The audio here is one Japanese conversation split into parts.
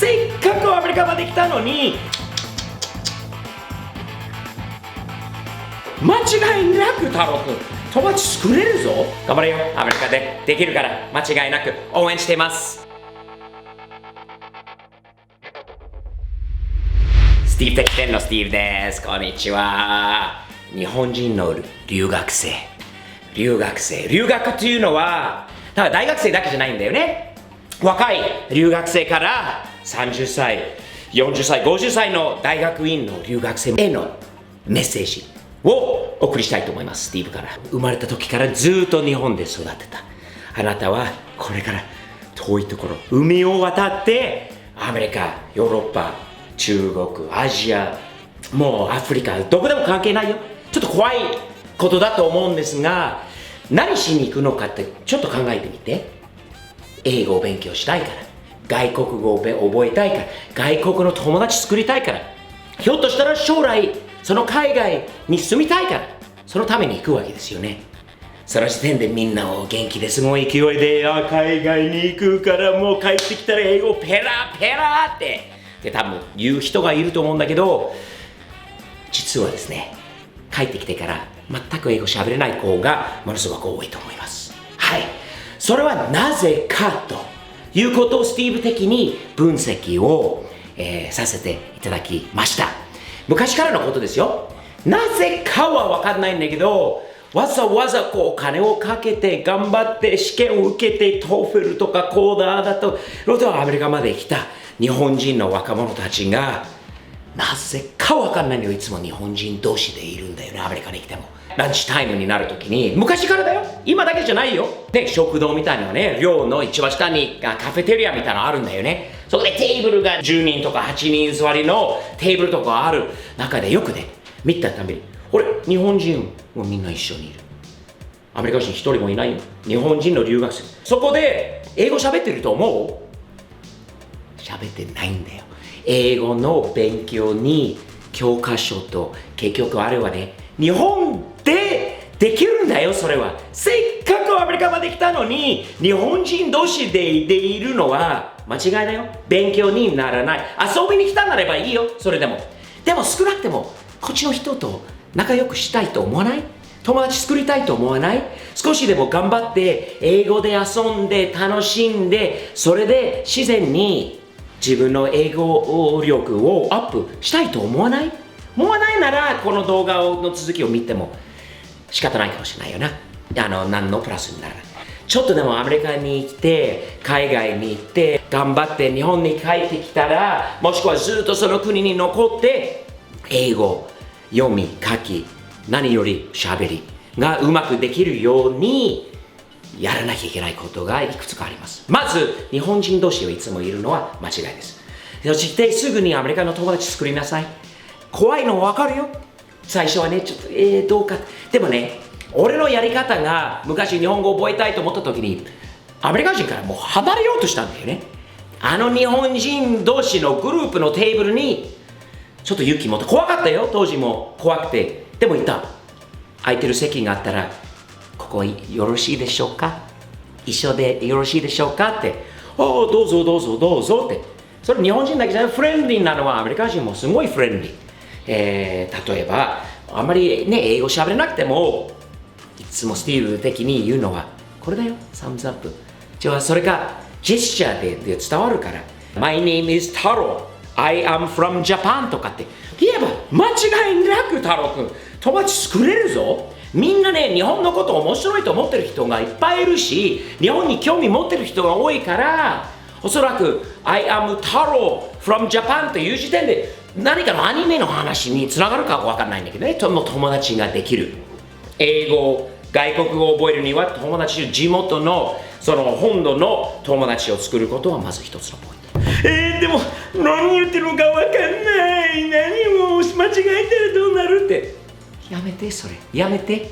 せっかくアメリカまで来たのに間違いなく太郎くん友達作れるぞ。頑張れよ。アメリカでできるから間違いなく応援しています。スティーブ的店のスティーブです。こんにちは。日本人の留学生留学っていうのはだから大学生だけじゃないんだよね。若い留学生から30歳40歳50歳の大学院の留学生へのメッセージをお送りしたいと思います。スティーブから生まれた時からずっと日本で育てたあなたはこれから遠いところ海を渡ってアメリカヨーロッパ中国アジアもうアフリカどこでも関係ないよ。ちょっと怖いことだと思うんですが何しに行くのかってちょっと考えてみて。英語を勉強したいから外国語を覚えたいから外国の友達作りたいからひょっとしたら将来その海外に住みたいからそのために行くわけですよね。その時点でみんなを元気ですごい勢いで海外に行くからもう帰ってきたら英語ペラペラってで多分言う人がいると思うんだけど実はですね帰ってきてから全く英語喋れない子がものすごく多いと思います。はい、それはなぜかということをスティーブ的に分析を、させていただきました。昔からのことですよ。なぜかは分かんないんだけどわざわざこうお金をかけて頑張って試験を受けてトーフェルとかコーダーだとアメリカまで来た日本人の若者たちがなぜか分かんないのよ。いつも日本人同士でいるんだよね。アメリカに来てもランチタイムになるときに昔からだよ今だけじゃないよ、ね、食堂みたいなのね寮の一番下にカフェテリアみたいなのあるんだよね。そこでテーブルが10人とか8人座りのテーブルとかある中でよくね見たために俺日本人もみんな一緒にいる。アメリカ人一人もいないよ。日本人の留学生そこで英語喋ってると思う？喋ってないんだよ。英語の勉強に教科書と結局あれはね日本でできるんだよ。それはせっかくアメリカまで来たのに日本人同士でいるのは間違いだよ。勉強にならない。遊びに来たならばいいよ。それでも少なくてもこっちの人と仲良くしたいと思わない？友達作りたいと思わない？少しでも頑張って英語で遊んで楽しんでそれで自然に自分の英語力をアップしたいと思わない？思わないならこの動画の続きを見ても仕方ないかもしれないよな。何のプラスにならない。ちょっとでもアメリカに来て海外に行って頑張って日本に帰ってきたらもしくはずっとその国に残って英語読み書き何より喋りがうまくできるようにやらなきゃいけないことがいくつかあります。まず日本人同士をいつもいるのは間違いです。そしてすぐにアメリカの友達作りなさい。怖いの分かるよ。最初はねちょっとどうか。でもね俺のやり方が昔日本語を覚えたいと思った時にアメリカ人からもう離れようとしたんだよね。日本人同士のグループのテーブルにちょっと勇気持って怖かったよ。当時も怖くてでも言った。空いてる席があったらここよろしいでしょうか、一緒でよろしいでしょうかって、どうぞどうぞどうぞって。それ日本人だけじゃないフレンドリーなのはアメリカ人もすごいフレンドリー。例えばあんまりね英語喋れなくてもいつもスティーブ的に言うのはこれだよ、サムズアップ。それがジェスチャーで伝わるから My name is Taro I am from Japan とかって言えば間違いなく太郎くん友達作れるぞ。みんなね日本のこと面白いと思ってる人がいっぱいいるし日本に興味持ってる人が多いからおそらく I am Taro from Japan という時点で何かのアニメの話につながるかわかんないんだけどね友達ができる。英語外国語を覚えるには友達地元のその本土の友達を作ることはまず一つのポイント。でも何言ってるのかわかんない何を間違えたらどうなるってやめて。それやめて。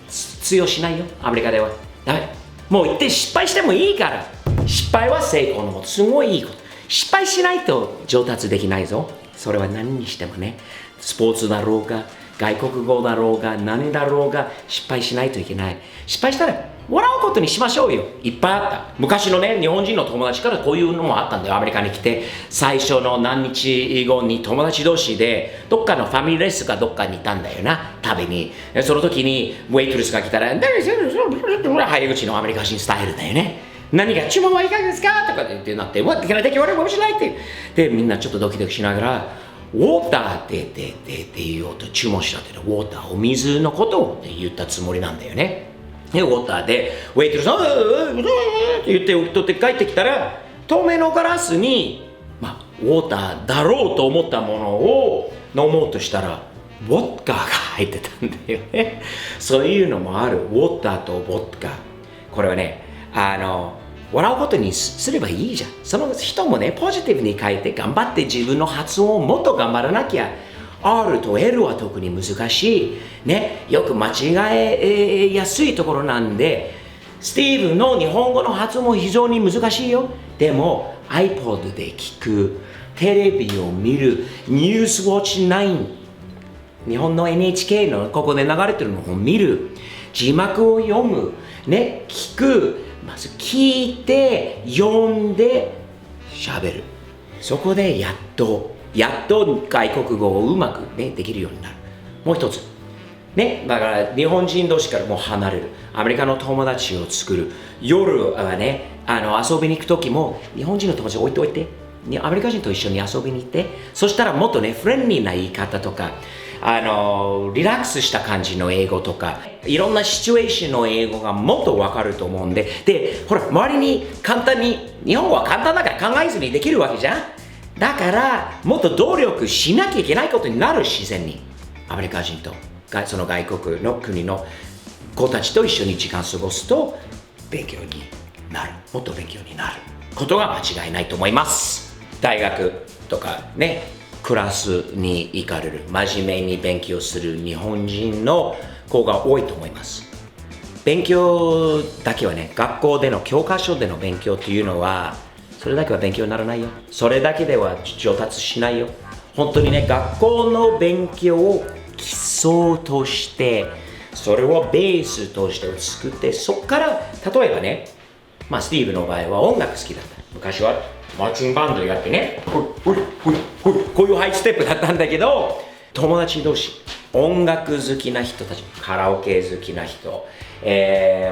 通用しないよアメリカでは。ダメ。もう言って失敗してもいいから。失敗は成功のもと。すごいいいこと。失敗しないと上達できないぞ。それは何にしてもねスポーツだろうが外国語だろうが何だろうが失敗しないといけない。失敗したら笑うことにしましょうよ。いっぱいあった。昔のね、日本人の友達からこういうのもあったんだよ。アメリカに来て、最初の何日後に友達同士で、どっかのファミレスかどっかにいたんだよな、食べに。その時に、ウェイトレスが来たら、早口のアメリカ人スタイルだよね。何が注文はいかがですかとかってなって、What can I take your order? What would you like? で、みんなちょっとドキドキしながら、ウォーターって言おうと注文したってウォーター、お水のことを言ったつもりなんだよね。で、ウォーターで、ウェイトレスが、って言って受け取って帰ってきたら、透明のガラスに、ウォーターだろうと思ったものを飲もうとしたら、ウォッカが入ってたんだよね。そういうのもある。ウォーターとウォッカ。これはね、笑うことにすればいいじゃん。その人もね、ポジティブに書いて頑張って自分の発音をもっと頑張らなきゃ。R と L は特に難しい。ね、よく間違えやすいところなんで、スティーブの日本語の発音も非常に難しいよ。でも iPod で聞く、テレビを見る、ニュースウォッチ9、日本の NHK のここで流れてるのを見る、字幕を読む、ね、聞く、まず聞いて、読んで、喋る。そこでやっと外国語をうまく、ね、できるようになる。もう一つ。ね、だから日本人同士からもう離れる。アメリカの友達を作る。夜はね、遊びに行くときも、日本人の友達置いておいて。アメリカ人と一緒に遊びに行って。そしたらもっとね、フレンリーな言い方とか、リラックスした感じの英語とか、いろんなシチュエーションの英語がもっとわかると思うんで、で、ほら、周りに簡単に、日本語は簡単だから考えずにできるわけじゃん。だから、もっと努力しなきゃいけないことになる、自然に。アメリカ人と、その外国の国の子たちと一緒に時間過ごすと、勉強になる。もっと勉強になることが間違いないと思います。大学とかね、クラスに行かれる、真面目に勉強する日本人の子が多いと思います。勉強だけはね、学校での教科書での勉強というのは、それだけは勉強にならないよ。それだけでは上達しないよ。本当にね、学校の勉強を基礎として、それをベースとして作って、そこから例えばね、スティーブの場合は音楽好きだった。昔はマーチンバンドやってね、こういうハイステップだったんだけど、友達同士、音楽好きな人たち、カラオケ好きな人、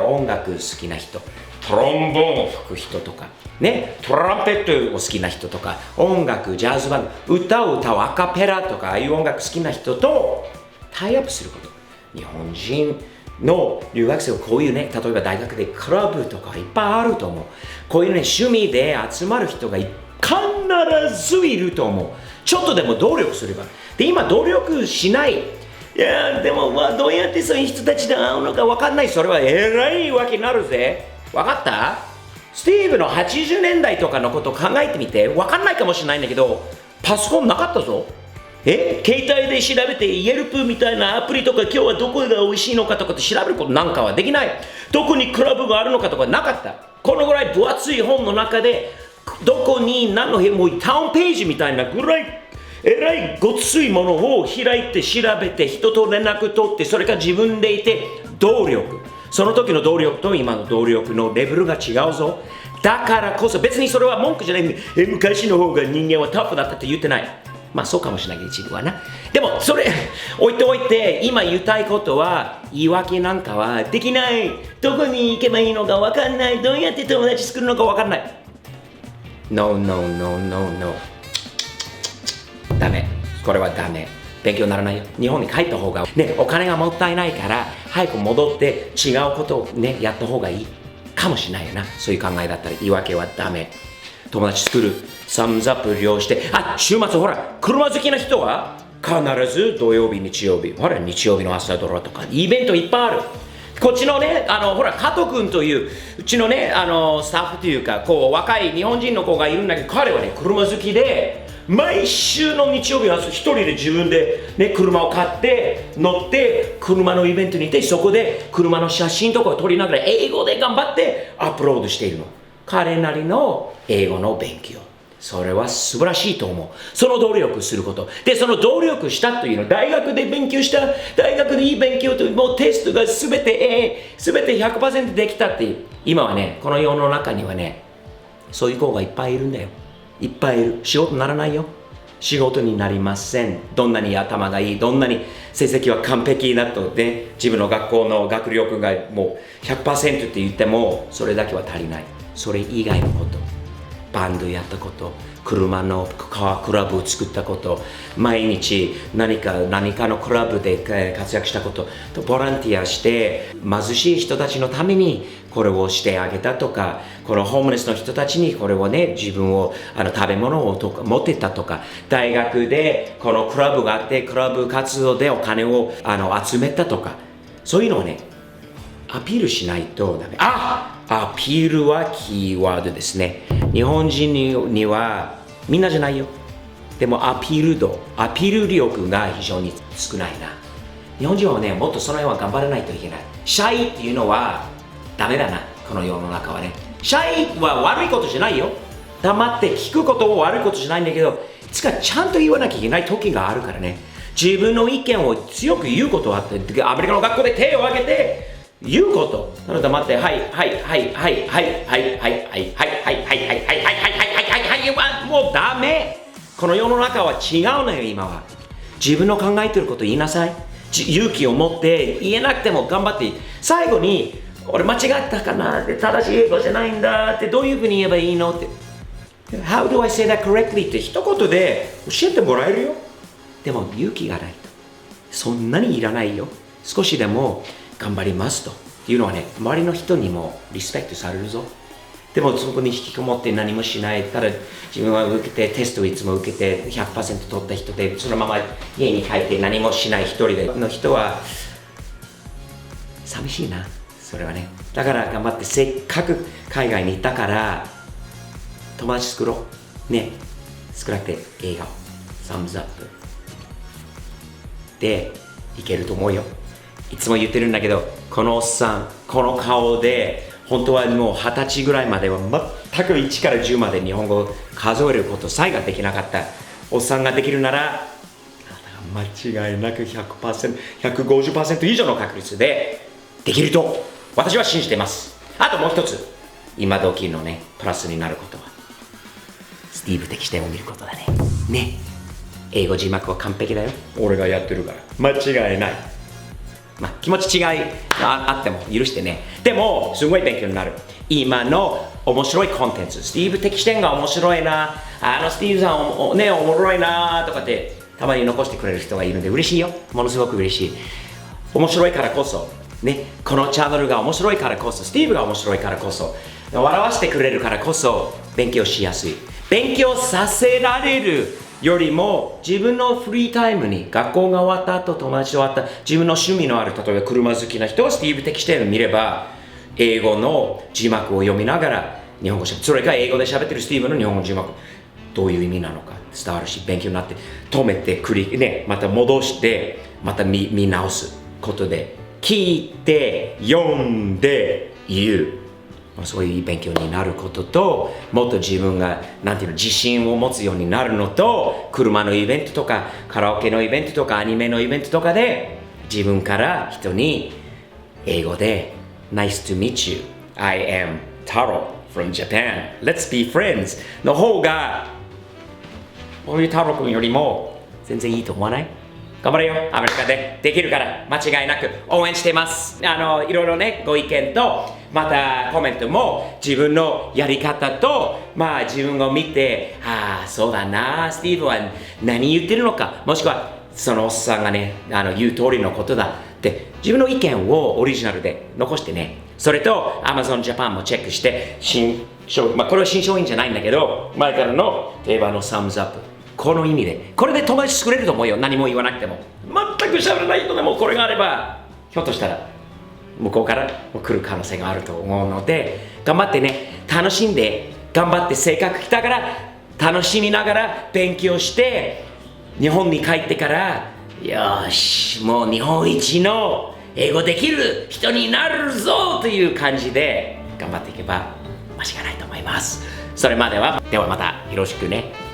音楽好きな人、トロンボーンを吹く人とか、ね、トランペットを好きな人とか、音楽、ジャズバンド、歌を歌うアカペラとか、ああいう音楽好きな人とタイアップすること。日本人の留学生はこういうね、例えば大学でクラブとかいっぱいあると思う。こういうね、趣味で集まる人が必ずいると思う。ちょっとでも努力すれば。で、今努力しない。いやでもどうやってそういう人たちと会うのか分かんない。それは偉いわけになるぜ。分かった？スティーブの80年代とかのことを考えてみて。分かんないかもしれないんだけど、パソコンなかったぞ。携帯で調べて、イエルプみたいなアプリとか、今日はどこが美味しいのかとかって調べることなんかはできない。どこにクラブがあるのかとかなかった。このぐらい分厚い本の中で、どこに何のもうタウンページみたいなぐらいえらいごついものを開いて調べて、人と連絡取って、それから自分でいて動力。その時の動力と今の動力のレベルが違うぞ。だからこそ、別にそれは文句じゃない。昔の方が人間はタフだったって言ってない。そうかもしれないけど、一部はな。でも、それ、置いておいて、今言いたいことは、言い訳なんかはできない。どこに行けばいいのか分かんない。どうやって友達作るのか分かんない。No, no, no, no, no. ダメ。これはダメ。勉強にならないよ。日本に帰った方が、ね、お金がもったいないから、早く戻って違うことをね、やった方がいい。かもしれないよな。そういう考えだったら、言い訳はダメ。友達作る。サムズアップ利用して、週末ほら、車好きな人は必ず土曜日、日曜日、ほら、日曜日の朝ドラとか、イベントいっぱいある。こっちのね、ほら、加藤君という、うちのね、スタッフというか、若い日本人の子がいるんだけど、彼はね、車好きで、毎週の日曜日は一人で自分で、ね、車を買って乗って車のイベントに行って、そこで車の写真とかを撮りながら英語で頑張ってアップロードしているの。彼なりの英語の勉強。それは素晴らしいと思う。その努力すること。で、その努力したというの、大学で勉強した、大学でいい勉強と、もうテストがすべて 100% できたっていう。今はね、この世の中にはね、そういう子がいっぱいいるんだよ。いっぱいいる。仕事にならないよ。仕事になりません。どんなに頭がいい、どんなに成績は完璧だとね、自分の学校の学力がもう 100% って言っても、それだけは足りない。それ以外のこと。バンドやったこと、車のクラブを作ったこと、毎日何かのクラブで活躍したこと、ボランティアして貧しい人たちのためにこれをしてあげたとか、このホームレスの人たちにこれをね、自分を食べ物を持ってたとか、大学でこのクラブがあって、クラブ活動でお金を集めたとか、そういうのをね、アピールしないとダメ。アピールはキーワードですね。日本人にはみんなじゃないよ。でもアピール力が非常に少ないな。日本人はね、もっとその辺は頑張らないといけない。シャイっていうのはダメだな、この世の中はね。シャイは悪いことじゃないよ。黙って聞くことも悪いことじゃないんだけど、いつかちゃんと言わなきゃいけない時があるからね。自分の意見を強く言うことはあって、アメリカの学校で手を挙げて、言うこと。なので黙って、もうダメ。この世の中は違うのよ、今は。自分の考えてること言いなさい。勇気を持って言えなくても頑張って。最後に、俺間違ったかなって、正しい英語じゃないんだって、どういうふうに言えばいいのって。How do I say that correctly? って一言で教えてもらえるよ。でも勇気がないと。そんなにいらないよ。少しでも頑張りますというのはね、周りの人にもリスペクトされるぞ。でもそこに引きこもって何もしない。ただ自分は受けて、テストをいつも受けて 100% 取った人で、そのまま家に帰って何もしない一人での人は寂しいな。それはね。だから頑張って、せっかく海外に行ったから友達作ろう。ね。少なくて笑顔。サムズアップ。で、いけると思うよ。いつも言ってるんだけど、このおっさん、この顔で、本当はもう20歳ぐらいまでは全く1から10まで日本語を数えることさえができなかったおっさんができるなら、間違いなく 100%、150% 以上の確率でできると私は信じています。あともう一つ、今時のね、プラスになることは、スティーブ的視点を見ることだね。ね。英語字幕は完璧だよ。俺がやってるから。間違いない。気持ち違いがあっても許してね。でも、すごい勉強になる。今の面白いコンテンツ。スティーブ的視点が面白いな。スティーブさんね、おもろいなとかって、たまに残してくれる人がいるんで嬉しいよ。ものすごく嬉しい。面白いからこそ、ね、このチャンネルが面白いからこそ、スティーブが面白いからこそ、笑わせてくれるからこそ、勉強しやすい。勉強させられるよりも自分のフリータイムに学校が終わった後、友達と終わった自分の趣味のある、例えば車好きな人はスティーブ的視点を見れば英語の字幕を読みながら日本語しゃべる。それから英語で喋ってるスティーブの日本語字幕どういう意味なのか伝わるし、勉強になって止めてまた戻してまた見直すことで聞いて読んで言う。そういう勉強になることと、もっと自分が自信を持つようになるのと、車のイベントとかカラオケのイベントとかアニメのイベントとかで自分から人に英語で Nice to meet you, I am Taro from Japan, let's be friends の方がこういう太郎君よりも全然いいと思わない？頑張れよ、アメリカでできるから間違いなく応援しています。いろいろね、ご意見とまたコメントも自分のやり方と自分を見て、そうだな、スティーブは何言ってるのか、もしくはそのおっさんがね言う通りのことだって自分の意見をオリジナルで残してね。それと Amazon Japan もチェックしてこれは新商品じゃないんだけど、前からの定番のサムズアップ、この意味でこれで友達作れると思うよ。何も言わなくても、全く喋らない人でもこれがあればひょっとしたら向こうから来る可能性があると思うので、頑張ってね、楽しんで頑張って、せっかく来たから楽しみながら勉強して日本に帰ってからよし、もう日本一の英語できる人になるぞという感じで頑張っていけば間違いないと思います。それまでは、ではまたよろしくね。